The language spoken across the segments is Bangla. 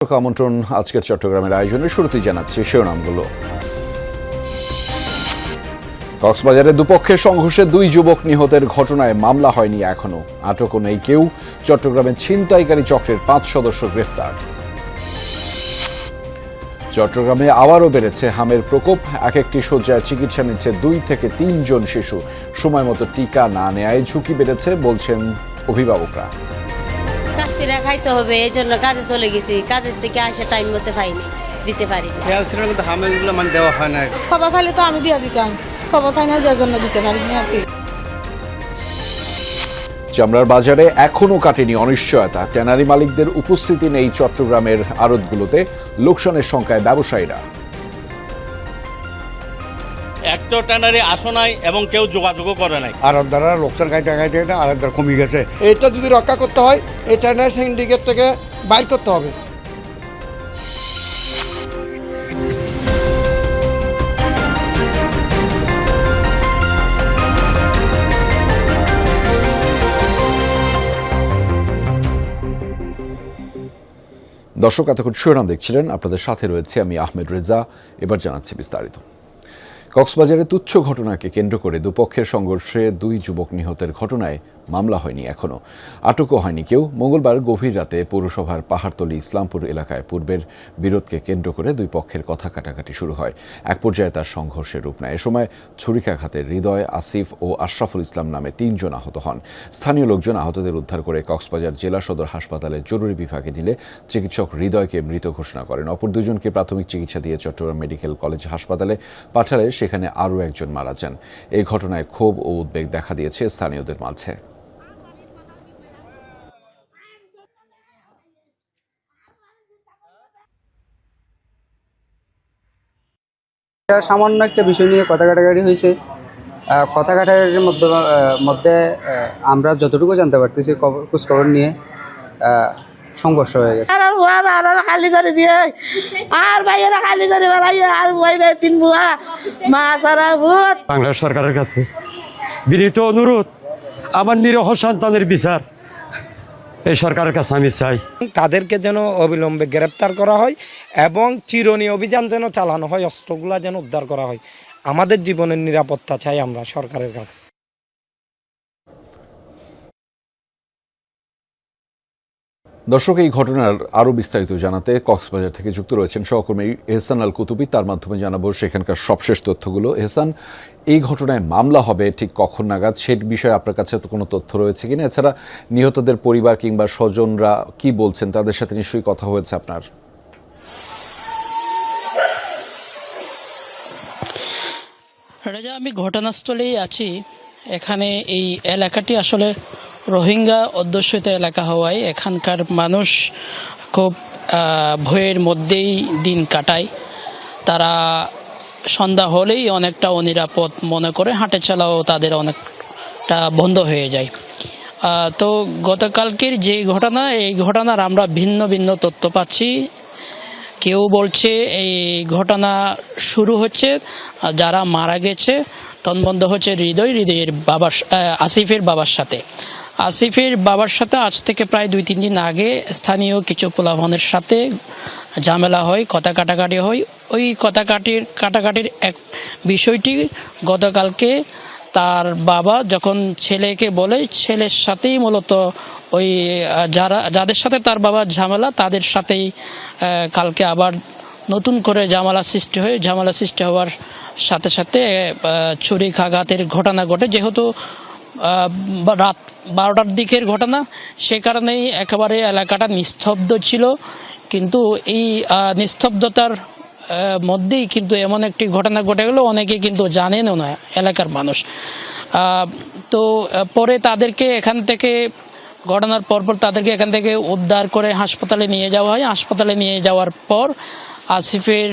আমন্ত্রণ আজকের চট্টগ্রামের আয়োজনে শুরুতেই জানাচ্ছি শিরোনামগুলো। কক্সবাজারে দুপক্ষের সংঘর্ষে 2 যুবক নিহতের ঘটনায় মামলা হয়নি এখনো, আটকও নেই কেউ। চট্টগ্রামের ছিনতাইকারী চক্রের 5 সদস্য গ্রেফতার। চট্টগ্রামে আবারও বেড়েছে হামের প্রকোপ, এক একটি শয্যায় চিকিৎসা নিচ্ছে 2 থেকে 3 জন শিশু। সময় মতো টিকা না নেয়ায় ঝুঁকি বেড়েছে বলছেন অভিভাবকরা। খাইতে হবে, এই জন্য কাজে চলে গেছি, কাজের থেকে আসে টাইম মতো পাইনি, দিতে পারিনি। কিন্তু হামেগুলো মানে দেওয়া হয় না। খবর পাইলে তো আমি দিয়ে দিতাম, খবর পাই না যার জন্য দিতে পারিনি আর কি। চামড়ার বাজারে এখনও কাটেনি অনিশ্চয়তা, ট্যানারি মালিকদের উপস্থিতি নেই চট্টগ্রামের আড়তগুলোতে, লোকসানের সংখ্যায় ব্যবসায়ীরা। একটা ট্যানারি আসো নাই এবং কেউ যোগাযোগও করে নাই। আড়ত দ্বারা লোকসান খাইতে খাইতে আড়ত দ্বারা কমে গেছে। এটা যদি রক্ষা করতে হয় এই ট্যানারি সিন্ডিকেট থেকে বাইর করতে হবে। দর্শক, এতক্ষণ শিরোনাম দেখছিলেন, আপনাদের সাথে রয়েছে আমি আহমেদ রেজা। এবার জানাচ্ছি বিস্তারিত। কক্সবাজারে তুচ্ছ ঘটনাকে কেন্দ্র করে দুপক্ষের সংঘর্ষে 2 যুবক নিহতের ঘটনায় মামলা হয়নি এখনো, আটকও হয়নি কেউ। মঙ্গলবার গভীর রাতে পৌরসভার পাহাড়তলী ইসলামপুর এলাকায় পূর্বের বিরোধকে কেন্দ্র করে 2 পক্ষের কথা কাটাকাটি শুরু হয়। এক পর্যায়ে তার সংঘর্ষের রূপ নেয়। এ সময় ছুরিকাঘাতে হৃদয়, আসিফ ও আশরাফুল ইসলাম নামে 3 জন আহত হন। স্থানীয় লোকজন আহতদের উদ্ধার করে কক্সবাজার জেলা সদর হাসপাতালে জরুরি বিভাগে নিলে চিকিৎসক হৃদয়কে মৃত ঘোষণা করেন। অপর 2 জনকে প্রাথমিক চিকিৎসা দিয়ে চট্টগ্রাম মেডিকেল কলেজ হাসপাতালে পাঠালে সেখানে আরও একজন মারা যান। এই ঘটনায় ক্ষোভ ও উদ্বেগ দেখা দিয়েছে স্থানীয়দের মাঝে। সামান্য একটা বিষয় নিয়ে কথা কাটাকাটি হয়েছে। কথা কাটাকাটির মধ্যে আমরা যতটুকু জানতে পারতেছি খোঁজখবর নিয়ে সংঘর্ষ হয়ে গেছে। খালি করে দিয়ে আর ভাইয়েরা খালি করে বেড়াইয়া আর ভাই 3 বুয়া মা সারা ভূত। বাংলা সরকারের কাছে বিনীত অনুরোধ, আমার নিরীহ সন্তানের বিচার এই সরকারের কাছে আমি চাই। তাদেরকে যেন অবিলম্বে গ্রেপ্তার করা হয় এবং চিরুনি অভিযান যেন চালানো হয়, অস্ত্রগুলা যেন উদ্ধার করা হয়। আমাদের জীবনের নিরাপত্তা চাই আমরা সরকারের কাছে। দর্শক, এই ঘটনার আরও বিস্তারিত জানাতে কক্সবাজার থেকে যুক্ত রয়েছেন সহকর্মী এহসান আল কুতুবী। তার মাধ্যমে জানাবো সেখানকার সবশেষ তথ্যগুলো। এহসান, এই ঘটনায় মামলা হবে ঠিক কখন নাগাদ, সে বিষয়ে আপনার কাছে তো কোনো তথ্য রয়েছে কিনা? এছাড়া নিহতদের পরিবার কিংবা স্বজনরা কি বলছেন, তাদের সাথে নিশ্চয়ই কথা হয়েছে আপনার? রাজা, আমি ঘটনাস্থলেই আছি। এখানে এই এলাকাটি আসলে রোহিঙ্গা অধ্যুষিত এলাকা হওয়ায় এখানকার মানুষ খুব ভয়ের মধ্যেই দিন কাটায়। তারা সন্ধ্যা হলেই অনেকটা অনিরাপদ মনে করে হাঁটে চলাও তাদের অনেকটা বন্ধ হয়ে যায়। তো গতকালকের যে ঘটনা, এই ঘটনার আমরা ভিন্ন ভিন্ন তথ্য পাচ্ছি। কেউ বলছে এই ঘটনা শুরু হচ্ছে যারা মারা গেছে তন্বন্ধ হচ্ছে হৃদয়ের বাবার আসিফের বাবার সাথে। আসিফের বাবার সাথে আজ থেকে প্রায় 2-3 দিন আগে স্থানীয় কিছু পোলাপানের সাথে ঝামেলা হয়, কথা কাটাকাটি হয়। ওই কাটাকাটির এক বিষয়টি গতকালকে তার বাবা যখন ছেলেকে বলে, ছেলের সাথেই মূলত ওই যাদের সাথে তার বাবার ঝামেলা তাদের সাথেই কালকে আবার নতুন করে ঝামেলা সৃষ্টি হওয়ার সাথে সাথে ছুরিকাঘাতের ঘটনা ঘটে। যেহেতু রাত 12টার দিকের ঘটনা, সে কারণেই একেবারে এলাকাটা নিস্তব্ধ ছিল। কিন্তু এই নিস্তব্ধতার মধ্যেই কিন্তু এমন একটি ঘটনা ঘটে গেল, অনেকে কিন্তু জানেনও না এলাকার মানুষ। তো পরে তাদেরকে এখান থেকে ঘটনার পরপর তাদেরকে এখান থেকে উদ্ধার করে হাসপাতালে নিয়ে যাওয়া হয়। হাসপাতালে নিয়ে যাওয়ার পর আসিফের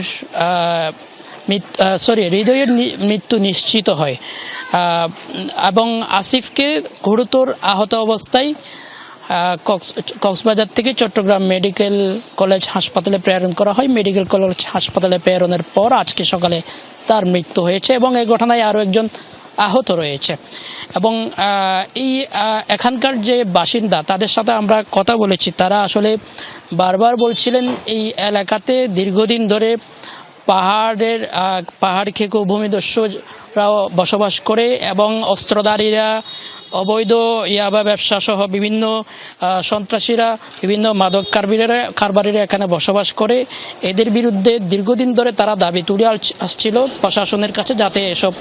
হৃদয়ের মৃত্যু নিশ্চিত হয় এবং আসিফকে গুরুতর আহত অবস্থায় কক্সবাজার থেকে চট্টগ্রাম মেডিকেল কলেজ হাসপাতালে প্রেরণ করা হয়। মেডিকেল কলেজ হাসপাতালে প্রেরণের পর আজকে সকালে তার মৃত্যু হয়েছে এবং এই ঘটনায় আরও একজন আহত রয়েছে। এবং এই এখানকার যে বাসিন্দা তাদের সাথে আমরা কথা বলেছি, তারা আসলে বারবার বলছিলেন এই এলাকাতে দীর্ঘদিন ধরে পাহাড় খেকো ভূমিদস্যুরাও বসবাস করে এবং অস্ত্রধারীরা, অবৈধ ইয়াবা ব্যবসা সহ বিভিন্ন সন্ত্রাসীরা, বিভিন্ন মাদক কারবারিরা এখানে বসবাস করে। এদের বিরুদ্ধে দীর্ঘদিন ধরে তারা দাবি তুলে আসছিল প্রশাসনের কাছে, যাতে এসব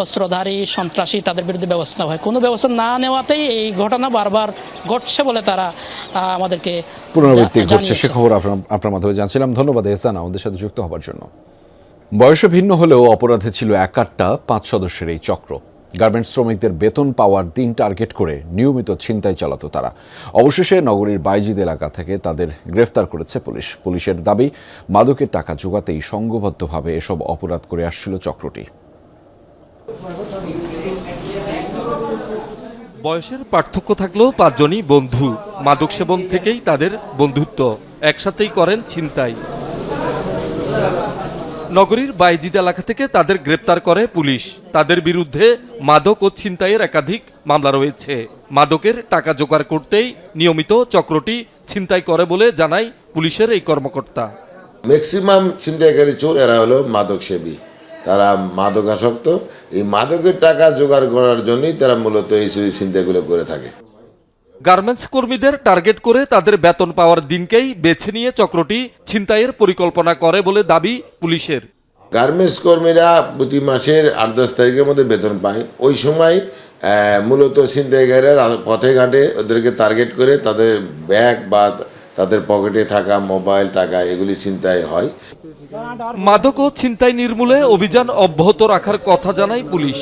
অস্ত্রধারী সন্ত্রাসী তাদের বিরুদ্ধে ব্যবস্থা হয়। কোনো ব্যবস্থা না নেওয়াতেই এই ঘটনা বারবার ঘটছে বলে তারা আমাদেরকে পুনরাবৃত্তি ঘটছে, সে খবর আপনার মাধ্যমে জানছিলাম। ধন্যবাদ এহসান আমাদের সাথে যুক্ত হবার জন্য। বয়সে ভিন্ন হলেও অপরাধে ছিল একাট্টা 5 সদস্যের এই চক্র। গার্মেন্টস শ্রমিকদের বেতন পাওয়ার দিন টার্গেট করে নিয়মিত ছিনতাই চালাতো তারা। অবশেষে নগরীর বাইজিদ এলাকা থেকে তাদের গ্রেফতার করেছে পুলিশ। পুলিশের দাবি, মাদকের টাকা জোগাতেই সংঘবদ্ধভাবে এসব অপরাধ করে আসছিল চক্রটি। বয়সের পার্থক্য থাকলেও 5 জনই বন্ধু। মাদক সেবন থেকেই তাদের বন্ধুত্ব, একসাথেই করেন ছিনতাই। নগরীর বাইজিদ এলাকা থেকে তাদের গ্রেপ্তার করে পুলিশ। তাদের বিরুদ্ধে মাদক ও ছিনতাইয়ের একাধিক মামলা রয়েছে। মাদকের টাকা জোগাড় করতেই নিয়মিত চক্রটি ছিনতাই করে বলে জানায় পুলিশের এই কর্মকর্তা। ম্যাক্সিমাম ছিনতাইকারী চোর এরা হলো মাদক সেবী, তারা মাদকাসক্ত। এই মাদকের টাকা জোগাড় করার জন্যই তারা মূলত এই ছিনতাইগুলো করে থাকে। গার্মেন্টস কর্মীদের টার্গেট করে তাদের বেতন পাওয়ার দিনকেই বেছে নিয়ে চক্রটি ছিনতাইয়ের পরিকল্পনা করে বলে দাবি পুলিশের। গার্মেন্টস কর্মীরা প্রতি মাসের 8-10 তারিখের মধ্যে বেতন পায়। ওই সময় মূলত ছিনতাইকারীরা পথে ঘাটে ওদেরকে টার্গেট করে তাদের ব্যাগ বা তাদের পকেটে থাকা মোবাইল, টাকা এগুলি ছিনতাই হয়। মাদক ও ছিনতাই নির্মূলে অভিযান অব্যাহত রাখার কথা জানায় পুলিশ।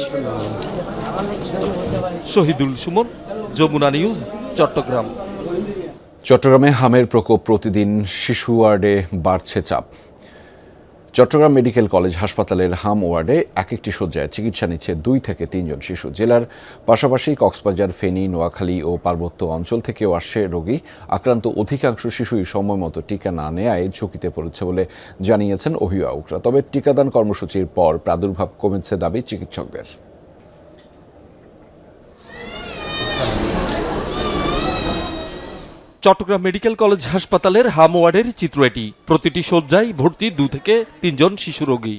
শহীদুল সুমন, যমুনা নিউজ, চট্টগ্রাম। চট্টগ্রামে হামের প্রকোপ, প্রতিদিন শিশু ওয়ার্ডে বাড়ছে চাপ। চট্টগ্রাম মেডিকেল কলেজ হাসপাতালের হাম ওয়ার্ডে এক একটি শয্যায় চিকিৎসা নিচ্ছে 2 থেকে 3 জন শিশু। জেলার পাশাপাশি কক্সবাজার, ফেনী, নোয়াখালী ও পার্বত্য অঞ্চল থেকেও আসছে রোগী। আক্রান্ত অধিকাংশ শিশুই সময় মতো টিকা না নেয়ায় ঝুঁকিতে পড়েছে বলে জানিয়েছেন অভিভাবকরা। তবে টিকাদান কর্মসূচির পর প্রাদুর্ভাব কমেছে দাবি চিকিৎসকদের। চট্টগ্রাম মেডিকেল কলেজ হাসপাতালের হাম ওয়ার্ডের চিত্র এটি। প্রতিটি শয্যায় ভর্তি 2 থেকে 3 জন শিশু রোগী।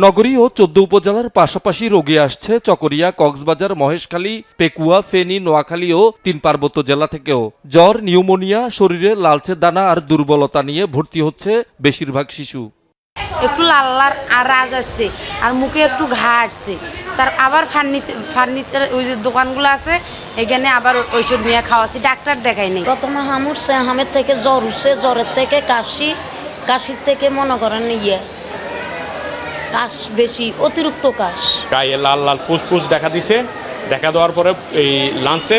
নগরী ও 14 উপজেলার পাশাপাশি রোগী আসছে চকরিয়া, কক্সবাজার, মহেশখালী, পেকুয়া, ফেনী, নোয়াখালী ও 3 পার্বত্য জেলা থেকেও। জ্বর, নিউমোনিয়া, শরীরে লালচে দানা আর দুর্বলতা নিয়ে ভর্তি হচ্ছে বেশিরভাগ শিশু। একটু লাল লাল আর রাজ আসছে, আর মুখে একটু ঘা আসছে। তার আবার ফার্নিচার ওই যে দোকানগুলো আছে, এখানে আবার ঔষধ নিয়ে খাওয়াচ্ছি, ডাক্তার দেখাই নেই। প্রথমে হাম উঠছে, হামের থেকে জ্বর উঠছে, জ্বরের থেকে কাশির থেকে মনে করেন কাশ বেশি, অতিরিক্ত কাশ। গায়ে লাল লাল পুষ দেখা দিছে। দেখা দেওয়ার পরে এই লাঞ্চে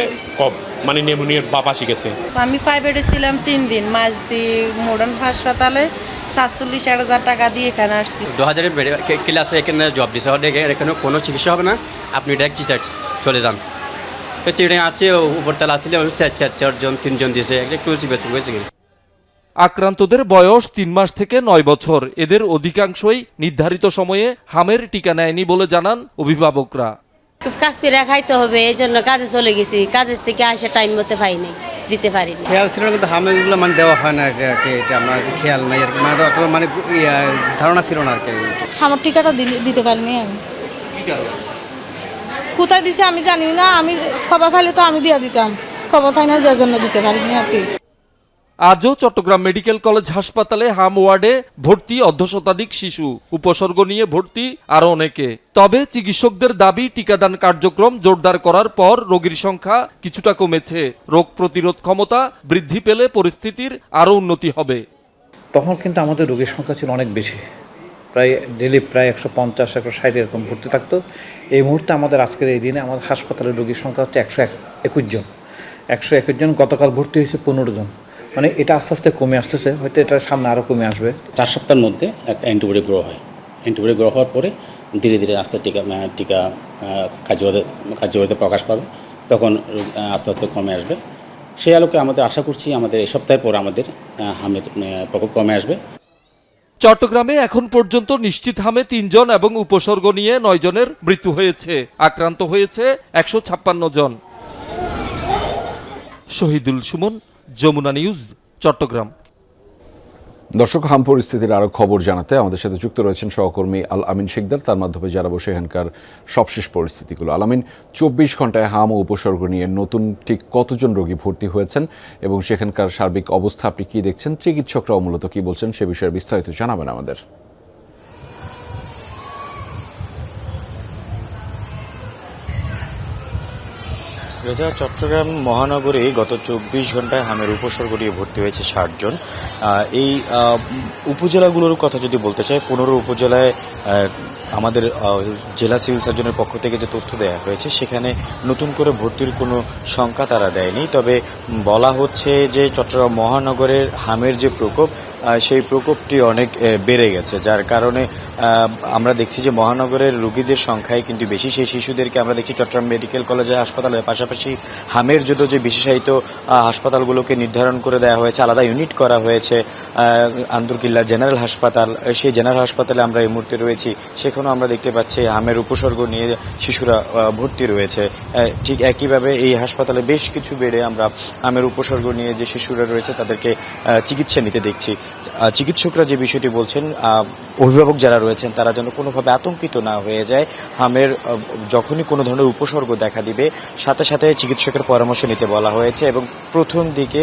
মানে নিউমোনিয়ার বাপা শিখেছে। আমি 5 ছিলাম 3 দিন, মাঝদি মডার্ন হাসপাতালে 47,000 টাকা দিয়ে এখানে আসছি। 2000 ক্লাসে এখানে জব দিছে, এখানে কোনো চিকিৎসা হবে না, আপনি ডাইরেক্ট চলে যান। তো চিড়ে আছে উপরতলা আসলে 4 জন 3 জন দিয়েছে, একটু হয়েছে। আক্রান্তদের বয়স 3 মাস থেকে 9 বছর। এদের অধিকাংশই নির্ধারিত সময়ে হামের টিকা নেয়নি বলে জানান অভিভাবকরা। কাজ করে খাইতে হবে, এই জন্য কাজে চলে গেছি। কাজের থেকে আসে টাইম মতো পাইনি, দিতে পারিনি। খেয়াল ছিল না, কিন্তু হামেগুলো মানে দেওয়া হয় না, এটা আমার খেয়াল নাই আর কি, মানে ধারণা ছিল না আর কি। আমার টিকাটা দিতে পারিনি আমি। কোথায় দিছে আমি জানি না, আমি খবর পাইলে তো আমি দিয়ে দিতাম, খবর পাই না, যার জন্য দিতে পারিনি আর কি। আজও চট্টগ্রাম মেডিকেল কলেজ হাসপাতালে হাম ওয়ার্ডে ভর্তি অর্ধশতাধিক শিশু। উপসর্গ নিয়ে ভর্তি আরও অনেকে। তবে চিকিৎসকদের দাবি, টিকাদান কার্যক্রম জোরদার করার পর রোগীর সংখ্যা কিছুটা কমেছে। রোগ প্রতিরোধ ক্ষমতা বৃদ্ধি পেলে পরিস্থিতির আরও উন্নতি হবে। তখন কিন্তু আমাদের রোগীর সংখ্যা ছিল অনেক বেশি, প্রায় ডেলি প্রায় 150-160 এরকম ভর্তি থাকতো। এই মুহূর্তে আমাদের আজকের এই দিনে আমাদের হাসপাতালের রোগীর সংখ্যা হচ্ছে 121 জন। 121 জন, গতকাল ভর্তি হয়েছে 15 জন। মানে এটা আস্তে আস্তে কমে আসতেছে, হয়তো এটা সামনে আরও কমে আসবে। 4 সপ্তাহের মধ্যে একটা অ্যান্টিবডি গ্রো হয়। অ্যান্টিবডি গ্রো হওয়ার পরে ধীরে ধীরে আস্তে টিকা কার্যকারিতা প্রকাশ পাবে, তখন আস্তে আস্তে কমে আসবে। সেই আলোকে আমাদের আশা করছি আমাদের এই সপ্তাহের পর আমাদের হামের প্রকোপ কমে আসবে। চট্টগ্রামে এখন পর্যন্ত নিশ্চিত হামে 3 জন এবং উপসর্গ নিয়ে 9 জনের মৃত্যু হয়েছে। আক্রান্ত হয়েছে 156 জন। শহীদুল সুমন, যমুনা নিউজ, চট্টগ্রাম। দর্শক, হাম পরিস্থিতির আরও খবর জানাতে আমাদের সাথে যুক্ত রয়েছেন সহকর্মী আল আমিন শিকদার। তার মাধ্যমে জানাবো সেখানকার সবশেষ পরিস্থিতিগুলো। আল আমিন, 24 ঘন্টায় হাম ও উপসর্গ নিয়ে নতুন ঠিক কতজন রোগী ভর্তি হয়েছেন এবং সেখানকার সার্বিক অবস্থা আপনি কি দেখছেন? চিকিৎসকরাও মূলত কি বলছেন সে বিষয়ে বিস্তারিত জানাবেন আমাদের। রেজা, চট্টগ্রাম মহানগরে গত 24 ঘন্টায় হামের উপসর্গ নিয়ে ভর্তি হয়েছে 60 জন। এই উপজেলাগুলোর কথা যদি বলতে চাই, 15 উপজেলায় আমাদের জেলা সিভিল সার্জনের পক্ষ থেকে যে তথ্য দেওয়া হয়েছে সেখানে নতুন করে ভর্তির কোনো সংখ্যা তারা দেয়নি। তবে বলা হচ্ছে যে চট্টগ্রাম মহানগরের হামের যে প্রকোপ সেই প্রকোপটি অনেক বেড়ে গেছে, যার কারণে আমরা দেখছি যে মহানগরের রোগীদের সংখ্যায় কিন্তু বেশি। সেই শিশুদেরকে আমরা দেখছি চট্টগ্রাম মেডিকেল কলেজে হাসপাতালের পাশাপাশি হামের জন্য যে বিশেষায়িত হাসপাতালগুলোকে নির্ধারণ করে দেওয়া হয়েছে, আলাদা ইউনিট করা হয়েছে। আন্দরকিল্লা জেনারেল হাসপাতাল, সেই জেনারেল হাসপাতালে আমরা এই মুহূর্তে রয়েছি, সেখানেও আমরা দেখতে পাচ্ছি হামের উপসর্গ নিয়ে শিশুরা ভর্তি রয়েছে। ঠিক একইভাবে এই হাসপাতালে বেশ কিছু বেডে আমরা হামের উপসর্গ নিয়ে যে শিশুরা রয়েছে তাদেরকে চিকিৎসা নিতে দেখছি। চিকিৎসকরা যে বিষয়টি বলছেন, অভিভাবক যারা রয়েছেন তারা যেন কোনোভাবে আতঙ্কিত না হয়ে যায়। হামের যখনই কোনো ধরনের উপসর্গ দেখা দিবে সাথে সাথে চিকিৎসকের পরামর্শ নিতে বলা হয়েছে এবং প্রথম দিকে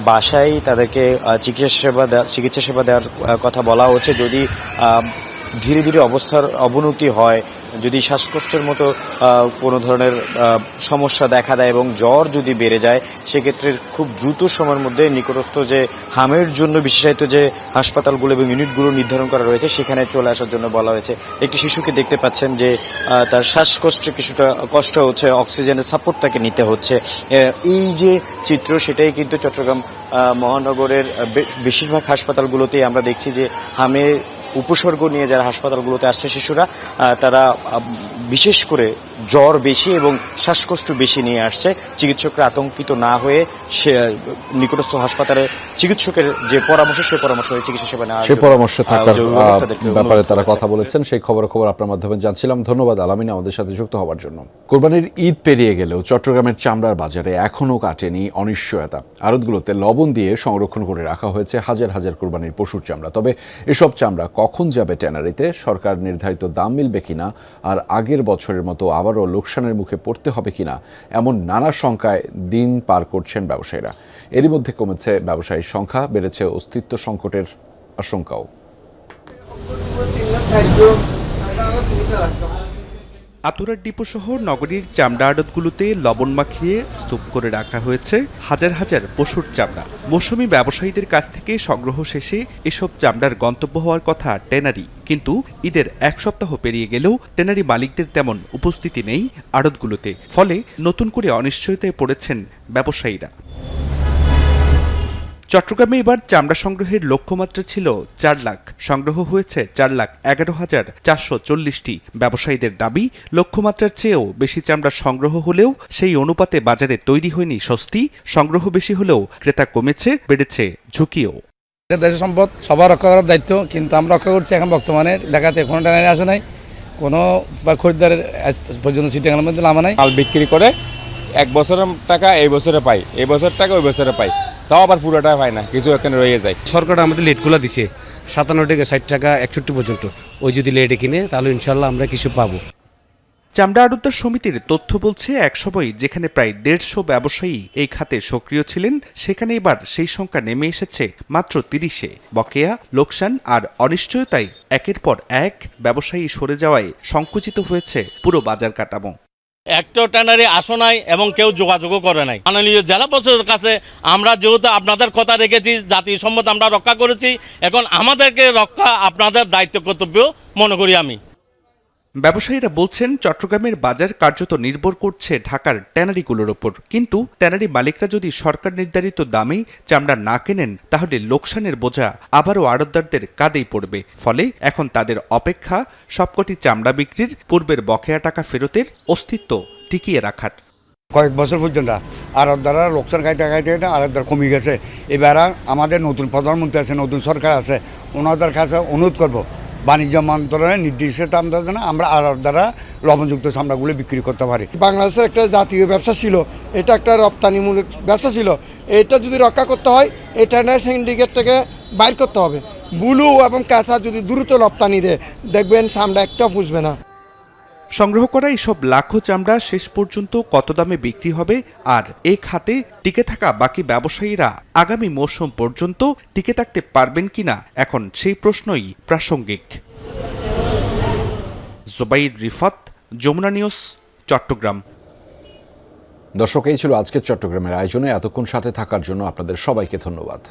বাসায় তাদেরকে চিকিৎসা সেবা দেওয়ার কথা বলা হচ্ছে। যদি ধীরে ধীরে অবস্থার অবনতি হয়, যদি শ্বাসকষ্টের মতো কোনো ধরনের সমস্যা দেখা দেয় এবং জ্বর যদি বেড়ে যায়, সেক্ষেত্রে খুব দ্রুত সময়ের মধ্যে নিকটস্থ যে হামের জন্য বিশেষায়িত যে হাসপাতালগুলো এবং ইউনিটগুলো নির্ধারণ করা রয়েছে সেখানে চলে আসার জন্য বলা হয়েছে। একটি শিশুকে দেখতে পাচ্ছেন যে তার শ্বাসকষ্টে কিছুটা কষ্ট হচ্ছে, অক্সিজেনের সাপোর্ট তাকে নিতে হচ্ছে। এই যে চিত্র সেটাই কিন্তু চট্টগ্রাম মহানগরের বেশিরভাগ হাসপাতালগুলোতেই আমরা দেখছি যে হামে উপসর্গ নিয়ে যারা হাসপাতালগুলোতে আসছে শিশুরা, তারা বিশেষ করে জ্বর বেশি এবং শ্বাসকষ্ট বেশি নিয়ে আসছে। চিকিৎসকরা আতঙ্কিত না হয়ে সে নিকটস্থ হাসপাতালে চিকিৎসকের যে পরামর্শ সেই পরামর্শ চিকিৎসা সেবা নেওয়ার সেই পরামর্শ থাকার ব্যাপারে তারা কথা বলেছেন। সেই খবর আপনার মাধ্যমে জানছিলাম। ধন্যবাদ আলামিন আমাদের সাথে যুক্ত হওয়ার জন্য। কোরবানির ঈদ পেরিয়ে গেলেও চট্টগ্রামের চামড়ার বাজারে এখনও কাটেনি অনিশ্চয়তা। আড়তগুলোতে লবণ দিয়ে সংরক্ষণ করে রাখা হয়েছে হাজার হাজার কোরবানির পশুর চামড়া। তবে এসব চামড়া কখন যাবে ট্যানারিতে, সরকার নির্ধারিত দাম মিলবে কিনা, আর আগের বছরের মতো আবারও লোকসানের মুখে পড়তে হবে কিনা, এমন নানা শঙ্কায় দিন পার করছেন ব্যবসায়ীরা। এরই মধ্যে কমেছে ব্যবসায়ীর সংখ্যা, বেড়েছে অস্তিত্ব সংকটের আশঙ্কাও। আতুরার ডিপো সহ নগরীর চামড়া আড়তগুলোতে লবণ মাখিয়ে স্তূপ করে রাখা হয়েছে হাজার হাজার পশুর চামড়া। মৌসুমি ব্যবসায়ীদের কাছ থেকে সংগ্রহ শেষে এসব চামড়ার গন্তব্য হওয়ার কথা ট্যানারি, কিন্তু ঈদের এক সপ্তাহ পেরিয়ে গেলেও ট্যানারি মালিকদের তেমন উপস্থিতি নেই আড়তগুলোতে। ফলে নতুন করে অনিশ্চয়তায় পড়েছেন ব্যবসায়ীরা। চট্টগ্রামে এবার চামড়া সংগ্রহের লক্ষ্যমাত্রা ছিল 4 লাখ, সংগ্রহ হয়েছে 4,11,440টি। ব্যবসায়ীদের দাবি, লক্ষ্যমাত্রার চেয়েও বেশি চামড়া সংগ্রহ হলেও সেই অনুপাতে বাজারে তৈরি হয়নি স্বস্তি। সংগ্রহ বেশি হলেও ক্রেতা কমেছে, বেড়েছে ঝুঁকিও। দেশের সম্পদ সবার রক্ষা করার দায়িত্ব, কিন্তু আমরা রক্ষা করছি এখন বর্তমানে। ঢাকাতে কোনো ট্যানারি আসে নাই, কোনো খরিদ্দারের পর্যন্ত সিটিংয়ের মধ্যে নামা নাই। মাল বিক্রি করে 1 বছরের টাকা এই বছরে পাই, এই বছর টাকা ওই বছরে পাই, তাও আবার পুরোটা হয় না, কিছু এখানে রয়ে যায়। সরকার আমাদের লেটগুলো দিছে 57 থেকে 60 টাকা 61 পর্যন্ত। ওই যদি লেটে কিনে তাহলে ইনশাল্লাহ আমরা কিছু পাবো। চামড়া আড়তদার সমিতির তথ্য বলছে, একসময় যেখানে প্রায় 150 ব্যবসায়ী এই খাতে সক্রিয় ছিলেন, সেখানে এবার সেই সংখ্যা নেমে এসেছে মাত্র 30-এ। বকেয়া, লোকসান আর অনিশ্চয়তায় একের পর এক ব্যবসায়ী সরে যাওয়ায় সংকুচিত হয়েছে পুরো বাজার কাঠামো। একটা ট্যানারি আসো নাই এবং কেউ যোগাযোগও করে নাই। মাননীয় জেলা প্রশাসনের কাছে আমরা যেহেতু আপনাদের কথা রেখেছি, জাতীয় সম্পদ আমরা রক্ষা করেছি, এখন আমাদেরকে রক্ষা আপনাদের দায়িত্ব কর্তব্য মনে করি আমি। ব্যবসায়ীরা বলছেন, চট্টগ্রামের বাজার কার্যত নির্ভর করছে ঢাকার ট্যানারিগুলোর ওপর। কিন্তু ট্যানারি মালিকরা যদি সরকার নির্ধারিত দামেই চামড়া না কেনেন, তাহলে লোকসানের বোঝা আবারও আড়তদারদের কাঁধেই পড়বে। ফলে এখন তাদের অপেক্ষা সবকটি চামড়া বিক্রির পূর্বের বকেয়া টাকা ফেরতের অস্তিত্ব টিকিয়ে রাখার। কয়েক বছর পর্যন্ত আড়তদাররা লোকসান খাইতে খাইতে আড়তদার কমে গেছে। এবার আমাদের নতুন প্রধানমন্ত্রী আছে, নতুন সরকার আছে, ওনাদের কাছে অনুরোধ করব বাণিজ্য মন্ত্রণালয়ের নির্দিষ্ট দাম দ্বারা আমরা আড়ত দ্বারা লবণযুক্ত চামড়াগুলো বিক্রি করতে পারি। বাংলাদেশের একটা জাতীয় ব্যবসা ছিল, এটা একটা রপ্তানিমূলক ব্যবসা ছিল, এটা যদি রক্ষা করতে হয় এটা সিন্ডিকেট থেকে বাইর করতে হবে। বুলু এবং কাঁচা যদি দ্রুত রপ্তানি দেয় দেখবেন চামড়া একটা ফুসবে না। সংগ্রহ করা এসব লাখো চামড়া শেষ পর্যন্ত কত দামে বিক্রি হবে আর এই খাতে টিকে থাকা বাকি ব্যবসায়ীরা আগামী মৌসুম পর্যন্ত টিকে থাকতে পারবেন কিনা এখন সেই প্রশ্নই প্রাসঙ্গিক। জুবাইর রিফাত, যমুনা নিউজ, চট্টগ্রাম। দর্শক, এই ছিল আজকের চট্টগ্রামের আয়োজনে। এতক্ষণ সাথে থাকার জন্য আপনাদের সবাইকে ধন্যবাদ।